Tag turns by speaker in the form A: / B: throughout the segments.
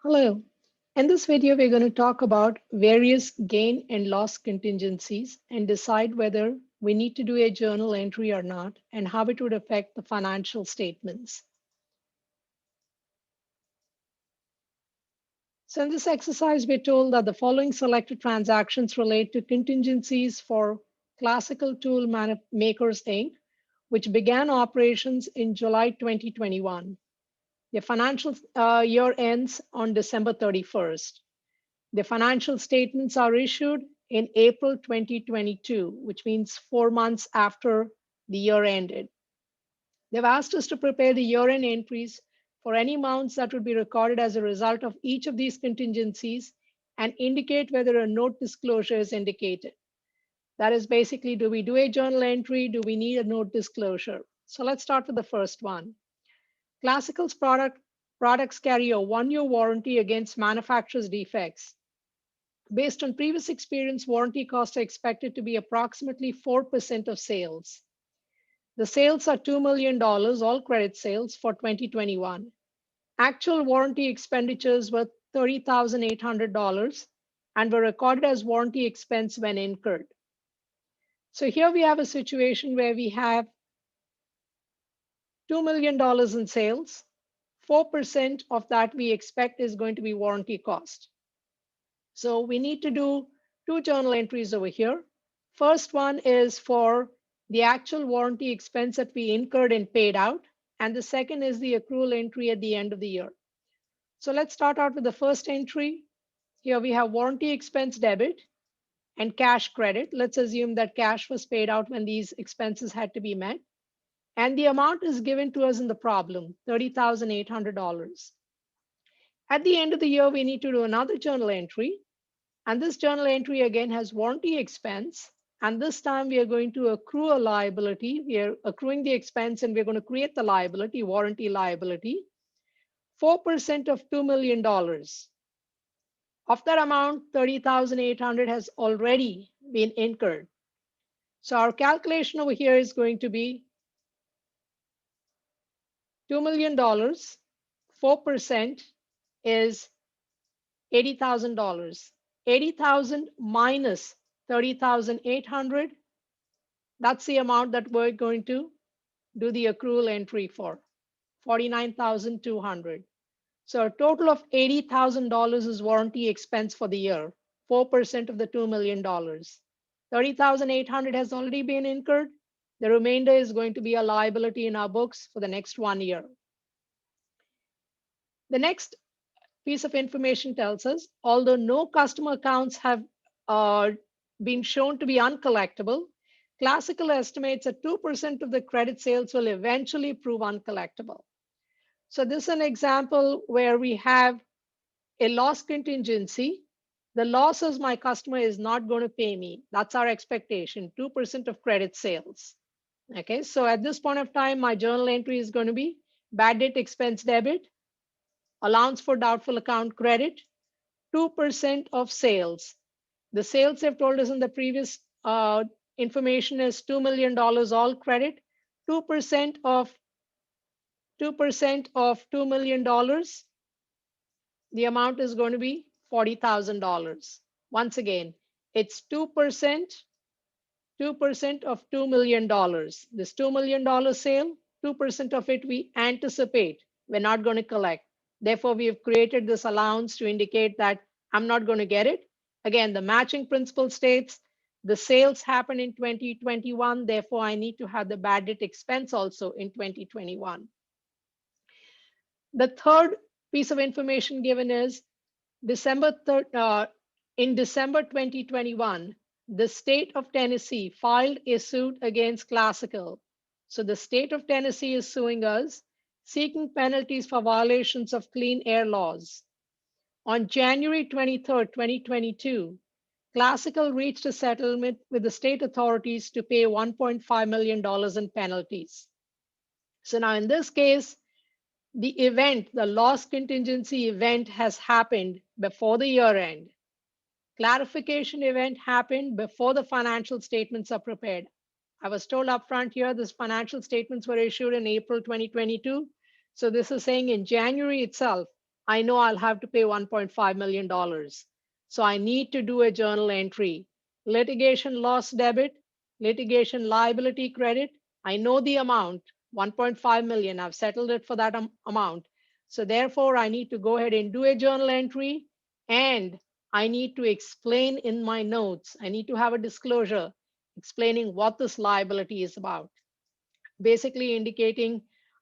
A: Hello. In this video, we're going to talk about various gain and loss contingencies and decide whether we need to do a journal entry or not and how it would affect the financial statements. So in this exercise, we're told that the following selected transactions relate to contingencies for Classical Tool Makers Inc., which began operations in July 2021. The financial year ends on December 31st. The financial statements are issued in April 2022, which means 4 months after the year ended. They've asked us to prepare the year-end entries for any amounts that would be recorded as a result of each of these contingencies and indicate whether a note disclosure is indicated. That is basically, do we do a journal entry? Do we need a note disclosure? So let's start with the first one. Classical's products carry a 1-year warranty against manufacturer's defects. Based on previous experience, warranty costs are expected to be approximately 4% of sales. The sales are $2 million, all credit sales, for 2021. Actual warranty expenditures were $30,800 and were recorded as warranty expense when incurred. So here we have a situation where we have $2 million in sales. 4% of that we expect is going to be warranty cost. So we need to do two journal entries over here. First one is for the actual warranty expense that we incurred and paid out. And the second is the accrual entry at the end of the year. So let's start out with the first entry. Here we have warranty expense debit and cash credit. Let's assume that cash was paid out when these expenses had to be met. And the amount is given to us in the problem, $30,800. At the end of the year, we need to do another journal entry. And this journal entry again has warranty expense. And this time we are going to accrue a liability. We are accruing the expense and we're going to create the liability, warranty liability, 4% of $2 million. Of that amount, 30,800 has already been incurred. So our calculation over here is going to be $2 million, 4% is $80,000. 80,000 minus 30,800, that's the amount that we're going to do the accrual entry for, 49,200. So a total of $80,000 is warranty expense for the year, 4% of the $2 million. 30,800 has already been incurred. The remainder is going to be a liability in our books for the next 1 year. The next piece of information tells us, although no customer accounts have been shown to be uncollectible, Classical estimates that 2% of the credit sales will eventually prove uncollectible. So this is an example where we have a loss contingency. The loss is my customer is not going to pay me. That's our expectation, 2% of credit sales. Okay, so at this point of time, my journal entry is going to be bad debt expense debit, allowance for doubtful account credit, 2% of sales. The sales they've told us in the previous information is $2 million all credit, 2% of $2 million, the amount is going to be $40,000. Once again, it's 2% of $2 million. This $2 million sale, 2% of it we anticipate we're not going to collect. Therefore, we have created this allowance to indicate that I'm not going to get it. Again, the matching principle states the sales happen in 2021. Therefore, I need to have the bad debt expense also in 2021. The third piece of information given is in December 2021, the state of Tennessee filed a suit against Classical. So the state of Tennessee is suing us, seeking penalties for violations of clean air laws. On January 23rd, 2022, Classical reached a settlement with the state authorities to pay $1.5 million in penalties. So now in this case, the event, the loss contingency event has happened before the year end. Clarification event happened before the financial statements are prepared. I was told upfront here, these financial statements were issued in April 2022. So this is saying in January itself, I know I'll have to pay $1.5 million. So I need to do a journal entry. Litigation loss debit, litigation liability credit. I know the amount, 1.5 million. I've settled it for that amount. So therefore, I need to go ahead and do a journal entry, and I need to explain in my notes. I need to have a disclosure explaining what this liability is about, basically indicating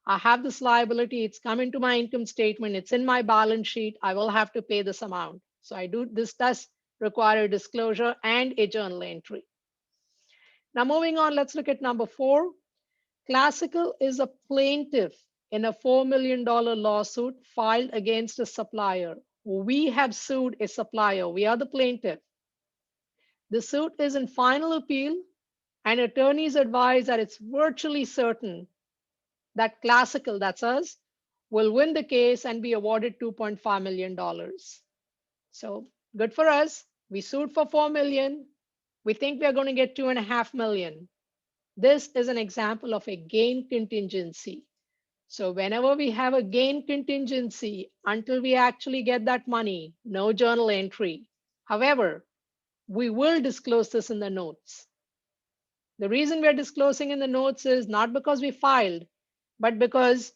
A: I have this liability, it's come into my income statement, it's in my balance sheet, I will have to pay this amount. So this does require a disclosure and a journal entry. Now moving on, let's look at number 4. Classical is a plaintiff in a $4 million lawsuit filed against a supplier. We have sued a supplier. We are the plaintiff. The suit is in final appeal, and attorneys advise that it's virtually certain that Classical, that's us, will win the case and be awarded $2.5 million. So good for us. We sued for $4 million. We think we're going to get $2.5 million. This is an example of a gain contingency. So whenever we have a gain contingency, until we actually get that money, no journal entry. However, we will disclose this in the notes. The reason we're disclosing in the notes is not because we filed, but because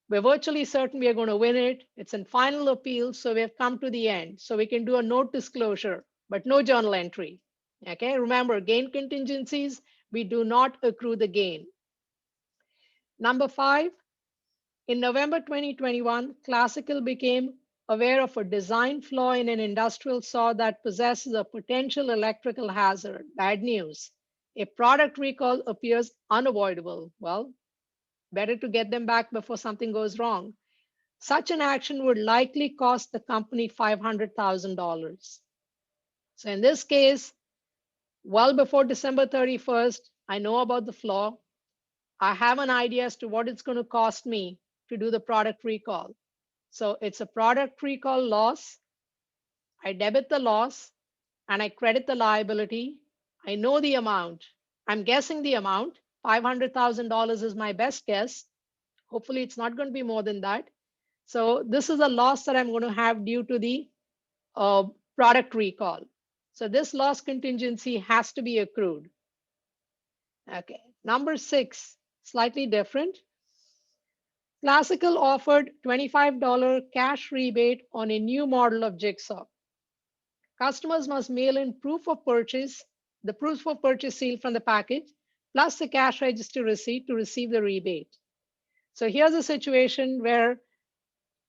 A: we're virtually certain we are going to win it. It's in final appeal, so we have come to the end. So we can do a note disclosure, but no journal entry. Okay, remember, gain contingencies, we do not accrue the gain. Number 5, in November 2021, Classical became aware of a design flaw in an industrial saw that possesses a potential electrical hazard. Bad news. A product recall appears unavoidable. Well, better to get them back before something goes wrong. Such an action would likely cost the company $500,000. So in this case, well before December 31st, I know about the flaw. I have an idea as to what it's going to cost me to do the product recall. So it's a product recall loss. I debit the loss and I credit the liability. I know the amount. I'm guessing the amount. $500,000 is my best guess. Hopefully, it's not going to be more than that. So this is a loss that I'm going to have due to the product recall. So this loss contingency has to be accrued. Okay, number 6, slightly different. Classical offered $25 cash rebate on a new model of Jigsaw. Customers must mail in proof of purchase, the proof of purchase seal from the package, plus the cash register receipt to receive the rebate. So here's a situation where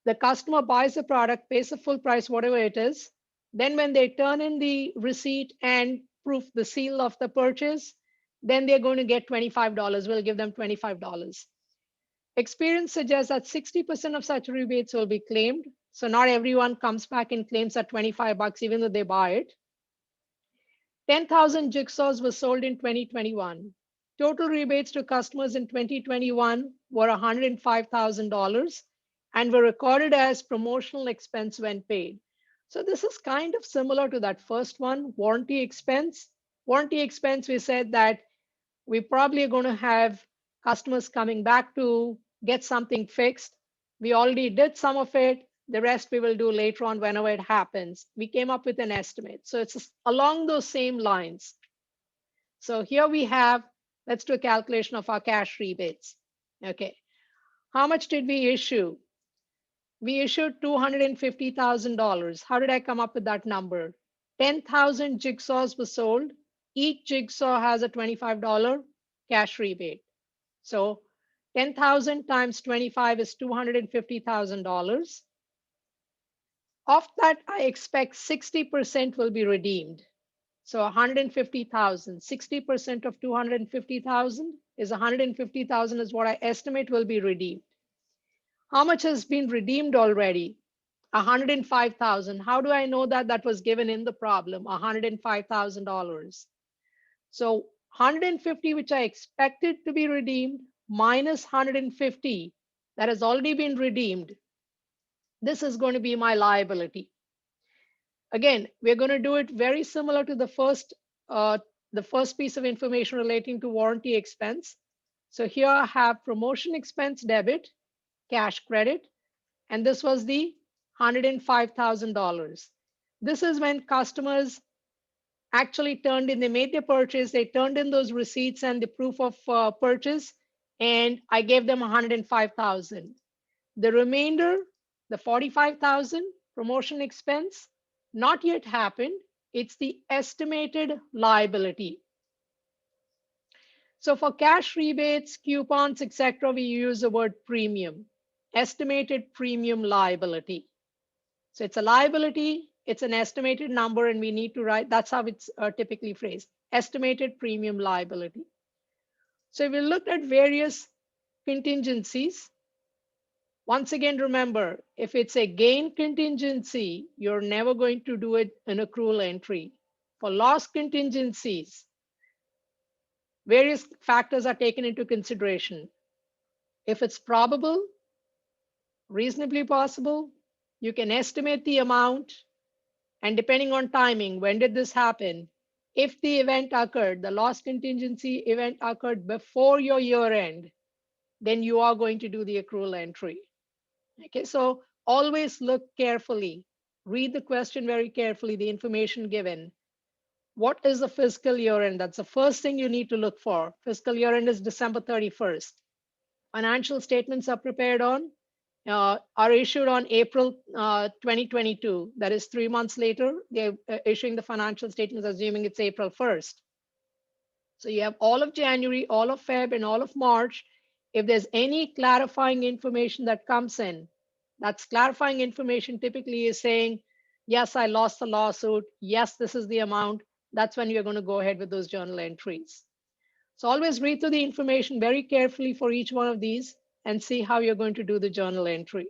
A: the customer buys the product, pays the full price, whatever it is. Then when they turn in the receipt and proof, the seal of the purchase, then they're going to get $25. We'll give them $25. Experience suggests that 60% of such rebates will be claimed. So not everyone comes back and claims that $25 even though they buy it. 10,000 jigsaws were sold in 2021. Total rebates to customers in 2021 were $105,000 and were recorded as promotional expense when paid. So this is kind of similar to that first one, warranty expense. Warranty expense, we said that we probably are going to have customers coming back to get something fixed. We already did some of it. The rest we will do later on whenever it happens. We came up with an estimate. So it's along those same lines. So here we have, let's do a calculation of our cash rebates. Okay. How much did we issue? We issued $250,000. How did I come up with that number? 10,000 jigsaws were sold. Each jigsaw has a $25 cash rebate. So 10,000 times 25 is $250,000. Of that, I expect 60% will be redeemed. So 150,000, 60% of 250,000 is 150,000 is what I estimate will be redeemed. How much has been redeemed already? 105,000. How do I know that that was given in the problem? $105,000. So 150, which I expected to be redeemed, minus 150 that has already been redeemed. This is going to be my liability. Again, we're going to do it very similar to the first piece of information relating to warranty expense. So here I have promotion expense debit, cash credit, and this was the $105,000. This is when customers actually turned in, they made their purchase, they turned in those receipts and the proof of purchase, and I gave them 105,000. The remainder, the 45,000 promotion expense, not yet happened. It's the estimated liability. So for cash rebates, coupons, etc., we use the word premium, estimated premium liability. So it's a liability, it's an estimated number, and we need to write, that's how it's typically phrased, estimated premium liability. So we looked at various contingencies. Once again, remember, if it's a gain contingency, you're never going to do it in accrual entry. For loss contingencies, various factors are taken into consideration. If it's probable, reasonably possible, you can estimate the amount, and depending on timing, when did this happen? If the event occurred, the loss contingency event occurred before your year end, then you are going to do the accrual entry. Okay, so always look carefully, read the question very carefully, the information given. What is the fiscal year end? That's the first thing you need to look for. Fiscal year end is December 31st. Financial statements are prepared on, are issued on April 2022. That is 3 months later, they're issuing the financial statements, assuming it's April 1st. So you have all of January, all of Feb, and all of March. If there's any clarifying information that comes in, that's clarifying information typically is saying, yes, I lost the lawsuit. Yes, this is the amount. That's when you're going to go ahead with those journal entries. So always read through the information very carefully for each one of these and see how you're going to do the journal entry.